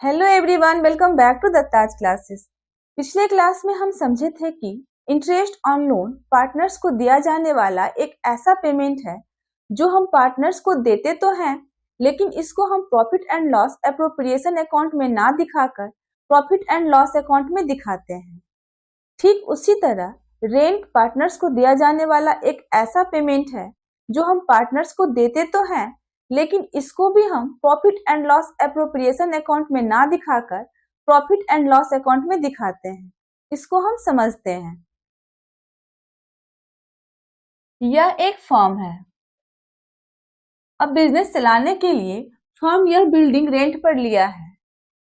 Hello everyone, welcome back to Datta's classes. पिछले class में हम समझे थे कि इंटरेस्ट ऑन लोन पार्टनर्स को दिया जाने वाला एक ऐसा पेमेंट है जो हम पार्टनर्स को देते तो हैं, लेकिन इसको हम profit and loss appropriation account में ना दिखाकर प्रॉफिट एंड लॉस अकाउंट में दिखाते हैं। ठीक उसी तरह रेंट पार्टनर्स को दिया जाने वाला एक ऐसा पेमेंट है जो हम पार्टनर्स को देते तो हैं, लेकिन इसको भी हम profit and loss appropriation account में ना दिखाकर प्रॉफिट एंड लॉस अकाउंट में दिखाते हैं। इसको हम समझते हैं। यह एक फर्म है। अब बिजनेस चलाने के लिए फर्म यह बिल्डिंग रेंट पर लिया है।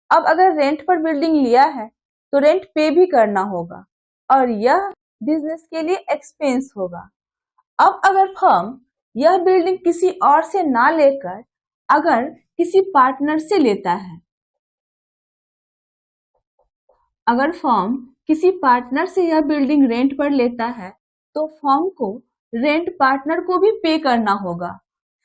अब अगर रेंट पर बिल्डिंग लिया है तो रेंट पे भी करना होगा और यह बिजनेस के लिए एक्सपेंस होगा। अब अगर फर्म यह बिल्डिंग किसी और से ना लेकर अगर किसी पार्टनर से लेता है, अगर फर्म किसी पार्टनर से यह बिल्डिंग रेंट पर लेता है तो फर्म को रेंट पार्टनर को भी पे करना होगा।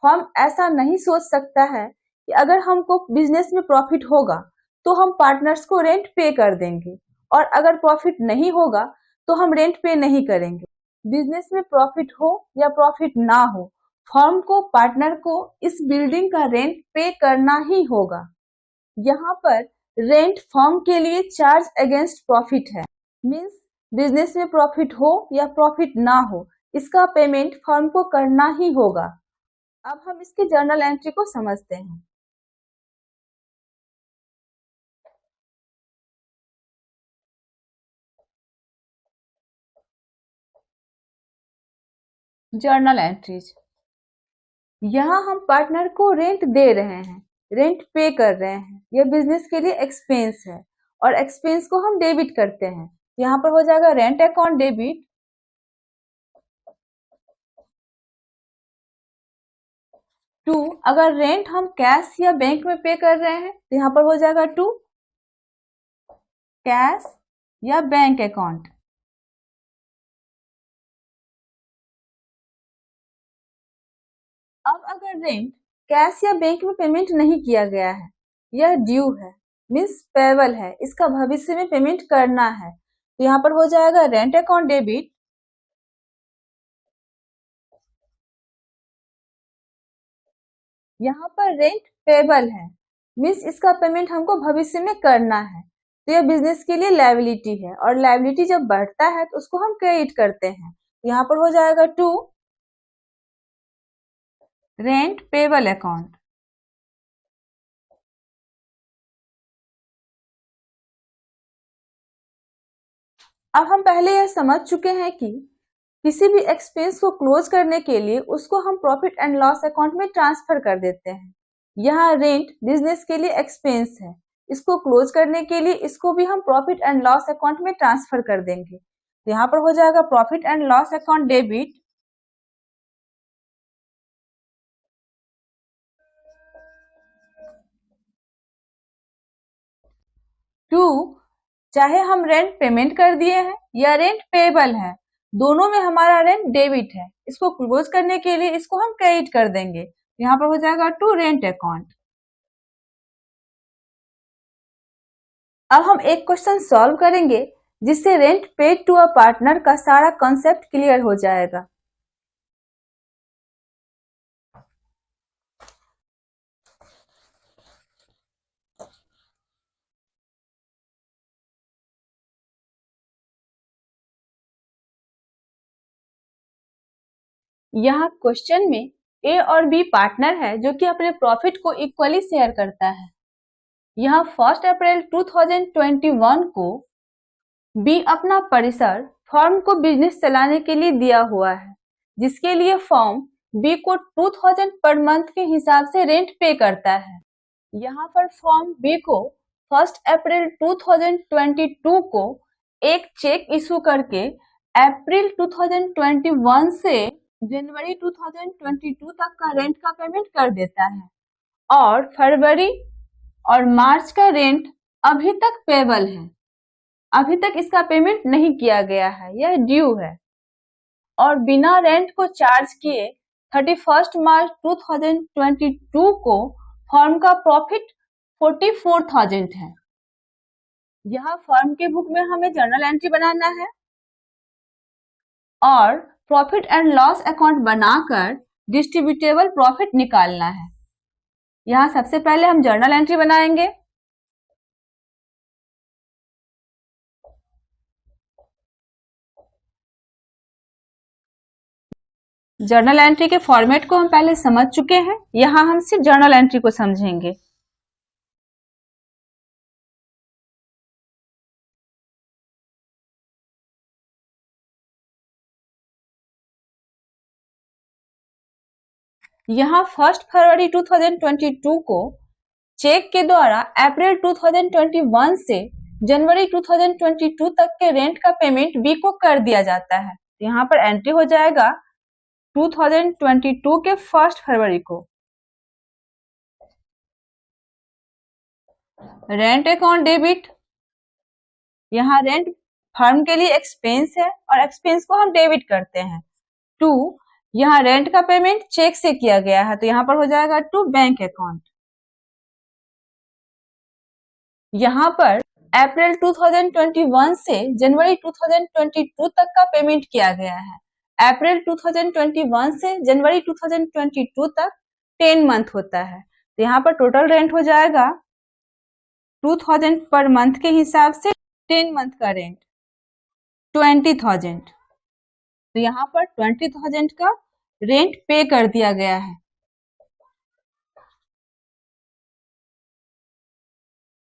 फर्म ऐसा नहीं सोच सकता है कि अगर हमको बिजनेस में प्रॉफिट होगा तो हम पार्टनर्स को रेंट पे कर देंगे और अगर प्रॉफिट नहीं होगा तो हम रेंट पे नहीं करेंगे। बिजनेस में प्रॉफिट हो या प्रॉफिट ना हो, फर्म को पार्टनर को इस बिल्डिंग का रेंट पे करना ही होगा। यहाँ पर रेंट फर्म के लिए चार्ज अगेंस्ट प्रॉफिट है। मींस बिजनेस में प्रॉफिट हो या प्रॉफिट ना हो, इसका पेमेंट फर्म को करना ही होगा। अब हम इसकी जर्नल एंट्री को समझते हैं। Journal entries. यहाँ हम पार्टनर को रेंट दे रहे हैं, रेंट पे कर रहे हैं। यह बिजनेस के लिए एक्सपेंस है और एक्सपेंस को हम डेबिट करते हैं। यहाँ पर हो जाएगा रेंट अकाउंट डेबिट टू। अगर रेंट हम कैश या बैंक में पे कर रहे हैं तो यहाँ पर हो जाएगा टू कैश या बैंक अकाउंट। अब अगर रेंट कैश या बैंक में पेमेंट नहीं किया गया है, यह ड्यू है, मीन्स पेबल है, इसका भविष्य में पेमेंट करना है, तो यहाँ पर हो जाएगा रेंट अकाउंट डेबिट यहाँ पर रेंट पेबल है, मीन्स इसका पेमेंट हमको भविष्य में करना है, तो यह बिजनेस के लिए लायबिलिटी है और लायबिलिटी जब बढ़ता है तो उसको हम क्रेडिट करते हैं। यहाँ पर हो जाएगा टू रेंट पेबल अकाउंट। अब हम पहले यह समझ चुके हैं कि किसी भी एक्सपेंस को क्लोज करने के लिए उसको हम प्रॉफिट एंड लॉस अकाउंट में ट्रांसफर कर देते हैं। यहाँ रेंट बिजनेस के लिए एक्सपेंस है, इसको क्लोज करने के लिए इसको भी हम प्रॉफिट एंड लॉस अकाउंट में ट्रांसफर कर देंगे। यहाँ पर हो जाएगा profit and loss account debit to, चाहे हम रेंट पेमेंट कर दिए हैं या रेंट पेबल है, दोनों में हमारा रेंट डेबिट है, इसको क्लोज करने के लिए इसको हम क्रेडिट कर देंगे। यहाँ पर हो जाएगा टू रेंट अकाउंट। अब हम एक क्वेश्चन सॉल्व करेंगे जिससे rent paid to a partner का सारा कॉन्सेप्ट क्लियर हो जाएगा। यहाँ क्वेश्चन में ए और बी पार्टनर है जो कि अपने प्रॉफिट को इक्वली शेयर करता है। यहाँ 1 अप्रैल 2021 को बी अपना परिसर फर्म को बिजनेस चलाने के लिए दिया हुआ है, जिसके लिए फर्म बी को 2000 पर मंथ के हिसाब से रेंट पे करता है। यहाँ पर फर्म बी को 1 अप्रैल 2022 को एक चेक इशू करके अप्रैल 2021 से जनवरी 2022 तक का रेंट का पेमेंट कर देता है और फरवरी और मार्च का रेंट अभी तक पेबल है, अभी तक इसका पेमेंट नहीं किया गया है, यह ड्यू है। और बिना रेंट को चार्ज किए 31 मार्च 2022 को फर्म का प्रॉफिट 44,000 है। यह फर्म के बुक में हमें जर्नल एंट्री बनाना है और प्रॉफिट एंड लॉस अकाउंट बनाकर डिस्ट्रीब्यूटेबल प्रॉफिट निकालना है। यहाँ सबसे पहले हम जर्नल एंट्री बनाएंगे। जर्नल एंट्री के फॉर्मेट को हम पहले समझ चुके हैं, यहाँ हम सिर्फ जर्नल एंट्री को समझेंगे। यहाँ 1 फरवरी 2022 को चेक के द्वारा अप्रैल 2021 से जनवरी 2022 तक के रेंट का पेमेंट बी को कर दिया जाता है। यहाँ पर एंट्री हो जाएगा 2022 के 1 फरवरी को। रेंट अकाउंट डेबिट, यहाँ रेंट फर्म के लिए एक्सपेंस है और एक्सपेंस को हम डेबिट करते हैं। टू, यहाँ रेंट का पेमेंट चेक से किया गया है तो यहाँ पर हो जाएगा टू बैंक अकाउंट। यहाँ पर अप्रैल 2021 से जनवरी 2022 तक का पेमेंट किया गया है। अप्रैल 2021 से जनवरी 2022 तक 10 मंथ होता है तो यहाँ पर टोटल रेंट हो जाएगा 2000 पर मंथ के हिसाब से 10 मंथ का रेंट 20,000। तो यहाँ पर 20,000 का रेंट पे कर दिया गया है।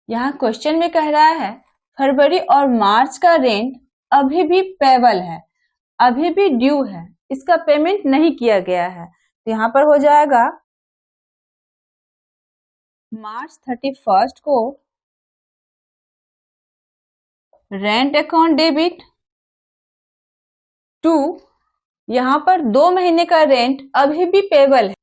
यहाँ क्वेश्चन में कह रहा है फरवरी और मार्च का रेंट अभी भी पेबल है, अभी भी ड्यू है, इसका पेमेंट नहीं किया गया है तो यहाँ पर हो जाएगा मार्च 31 को रेंट अकाउंट डेबिट टू, यहाँ पर 2 महीने का रेंट अभी भी पेबल है,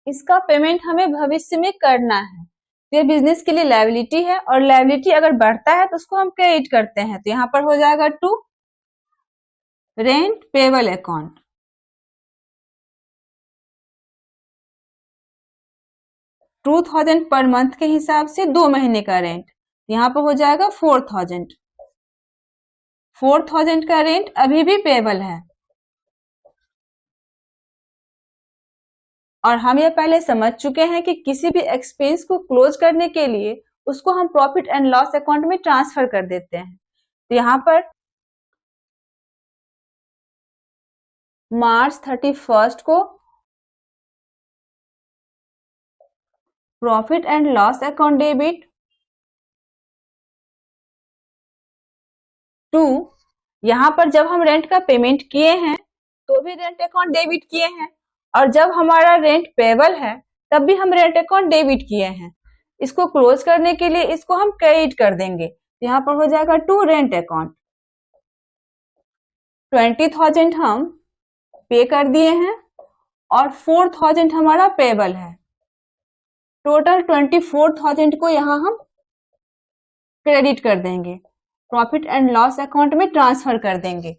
इसका पेमेंट हमें भविष्य में करना है। ये बिजनेस के लिए लायबिलिटी है और लायबिलिटी अगर बढ़ता है तो उसको हम क्रेडिट करते हैं तो यहाँ पर हो जाएगा to rent payable account. $2,000 per month के हिसाब से 2 महीने का रेंट, यहाँ पर हो जाएगा 4,000। 4,000 का रेंट अभी भी पेबल है और हम ये पहले समझ चुके हैं कि किसी भी एक्सपेंस को क्लोज करने के लिए उसको हम प्रॉफिट एंड लॉस अकाउंट में ट्रांसफर कर देते हैं। तो यहाँ पर मार्च 31 को profit and loss account debit to, यहाँ पर जब हम रेंट का पेमेंट किए हैं तो भी रेंट अकाउंट डेबिट किए हैं और जब हमारा रेंट पेबल है तब भी हम रेंट अकाउंट डेबिट किए हैं। इसको क्लोज करने के लिए इसको हम क्रेडिट कर देंगे, यहाँ पर हो जाएगा टू रेंट अकाउंट। 20,000 हम पे कर दिए हैं और 4,000 हमारा पेबल है, टोटल 24,000 को यहाँ हम क्रेडिट कर देंगे, प्रॉफिट एंड लॉस अकाउंट में ट्रांसफर कर देंगे।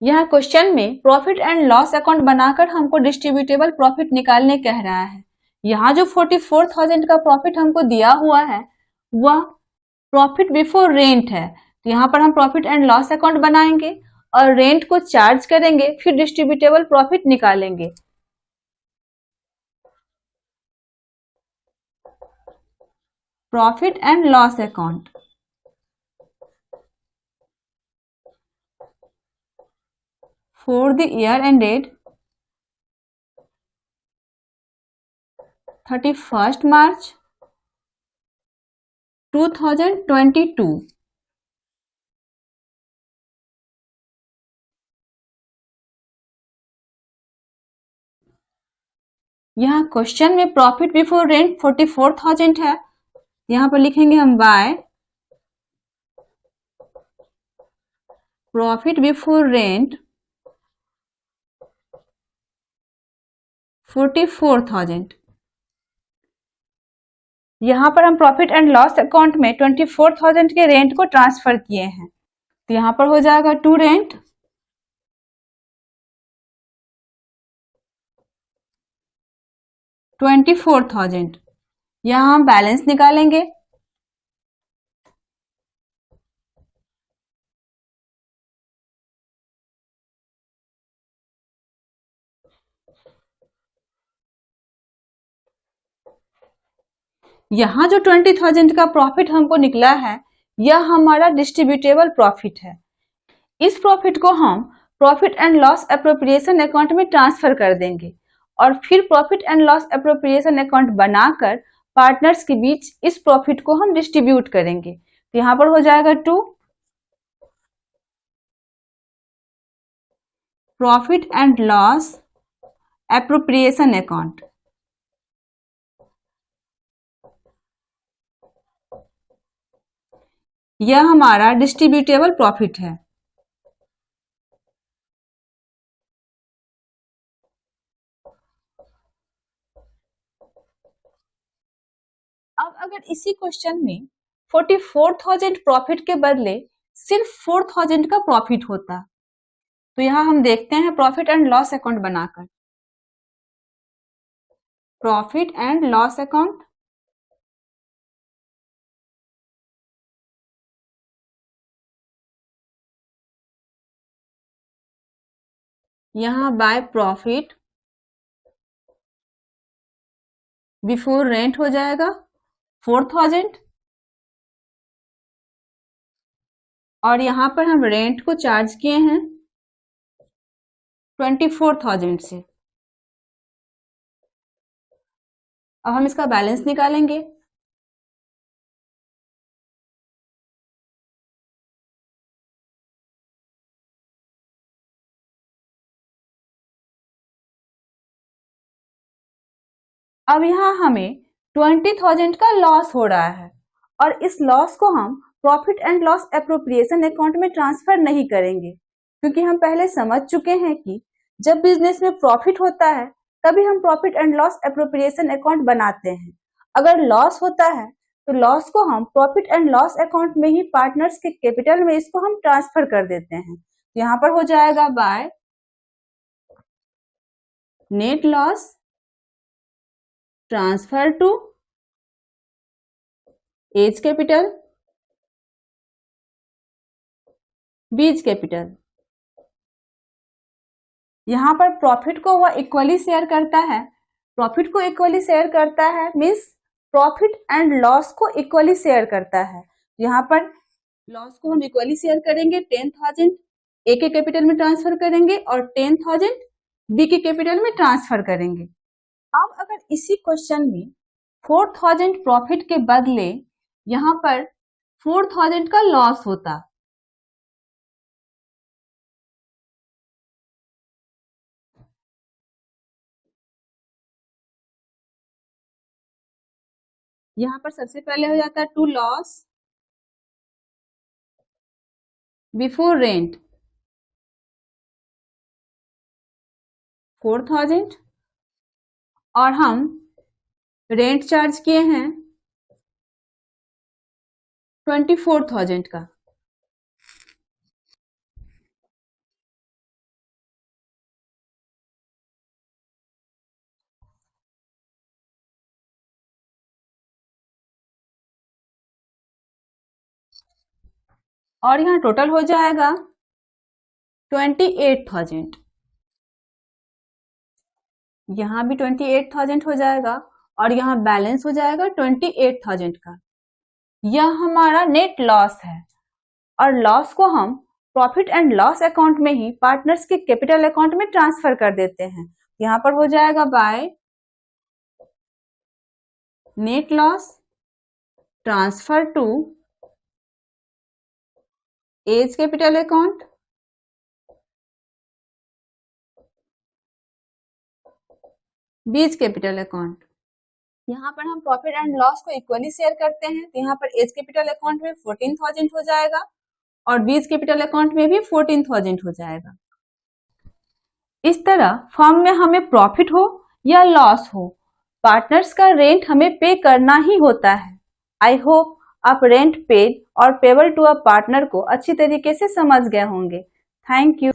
यहाँ क्वेश्चन में प्रॉफिट एंड लॉस अकाउंट बनाकर हमको डिस्ट्रीब्यूटेबल प्रॉफिट निकालने कह रहा है। यहाँ जो 44,000 का प्रॉफिट हमको दिया हुआ है वह प्रॉफिट बिफोर रेंट है तो यहाँ पर हम प्रॉफिट एंड लॉस अकाउंट बनाएंगे और रेंट को चार्ज करेंगे, फिर डिस्ट्रीब्यूटेबल प्रॉफिट निकालेंगे। Profit and loss account for the year ended 31st March 2022। यहाँ क्वेश्चन में प्रॉफिट बिफोर रेंट 44,000 है, यहाँ पर लिखेंगे हम बाय प्रॉफिट बिफोर रेंट 44,000। यहाँ पर हम प्रॉफिट एंड लॉस अकाउंट में 24,000 के रेंट को ट्रांसफर किए हैं तो यहाँ पर हो जाएगा टू रेंट 24,000। यहाँ हम बैलेंस निकालेंगे यहाँ जो 20,000 का प्रॉफिट हमको निकला है, यह हमारा डिस्ट्रीब्यूटेबल प्रॉफिट है। इस प्रॉफिट को हम profit and loss appropriation account में ट्रांसफर कर देंगे और फिर profit and loss appropriation account बनाकर पार्टनर्स के बीच इस प्रॉफिट को हम डिस्ट्रीब्यूट करेंगे। तो यहाँ पर हो जाएगा 2 profit and loss appropriation account. यह हमारा डिस्ट्रीब्यूटेबल प्रॉफिट है। अब अगर इसी क्वेश्चन में 44,000 प्रॉफिट के बदले सिर्फ 4,000 का प्रॉफिट होता, तो यहां हम देखते हैं प्रॉफिट एंड लॉस अकाउंट बनाकर। प्रॉफिट एंड लॉस अकाउंट, यहां बाय प्रॉफिट बिफोर रेंट हो जाएगा 4,000 और यहां पर हम रेंट को चार्ज किए हैं 24,000 से। अब हम इसका बैलेंस निकालेंगे। अब यहाँ हमें 20,000 का लॉस हो रहा है और इस लॉस को हम profit and loss appropriation account में ट्रांसफर नहीं करेंगे, क्योंकि हम पहले समझ चुके हैं कि जब बिजनेस में प्रॉफिट होता है तभी हम profit and loss appropriation account बनाते हैं। अगर लॉस होता है तो लॉस को हम प्रॉफिट एंड लॉस अकाउंट में ही पार्टनर्स के कैपिटल में इसको हम ट्रांसफर कर देते हैं। यहाँ पर हो जाएगा by net loss transfer to A's capital B's capital. यहां पर प्रॉफिट को वह इक्वली शेयर करता है। प्रॉफिट को इक्वली शेयर करता है मीन्स प्रॉफिट एंड लॉस को इक्वली शेयर करता है। यहाँ पर लॉस को हम इक्वली शेयर करेंगे, 10,000 ए के कैपिटल में ट्रांसफर करेंगे और 10,000 बी के कैपिटल में ट्रांसफर करेंगे। अब अगर इसी क्वेश्चन में 4,000 प्रॉफिट के बदले यहाँ पर 4,000 का लॉस होता, यहाँ पर सबसे पहले हो जाता है टू लॉस बिफोर रेंट 4,000 और हम रेंट चार्ज किए हैं 24,000 का। और यहाँ टोटल हो जाएगा 28,000। यहाँ भी 28,000 हो जाएगा और यहाँ बैलेंस हो जाएगा 28,000 का। यह हमारा नेट लॉस है और लॉस को हम प्रॉफिट एंड लॉस अकाउंट में ही पार्टनर्स के कैपिटल अकाउंट में ट्रांसफर कर देते हैं। यहाँ पर हो जाएगा by net loss transfer to A's capital account B's capital account. यहाँ पर हम प्रॉफिट एंड लॉस को इक्वली शेयर करते हैं, तो यहाँ पर एज कैपिटल अकाउंट में 14,000 हो जाएगा और बीज कैपिटल अकाउंट में भी 14,000 हो जाएगा। इस तरह फर्म में हमें प्रॉफिट हो या लॉस हो, पार्टनर्स का रेंट हमें पे करना ही होता है। आई होप आप रेंट पेड और पेबल टू अ पार्टनर को अच्छी तरीके से समझ गए होंगे। Thank you.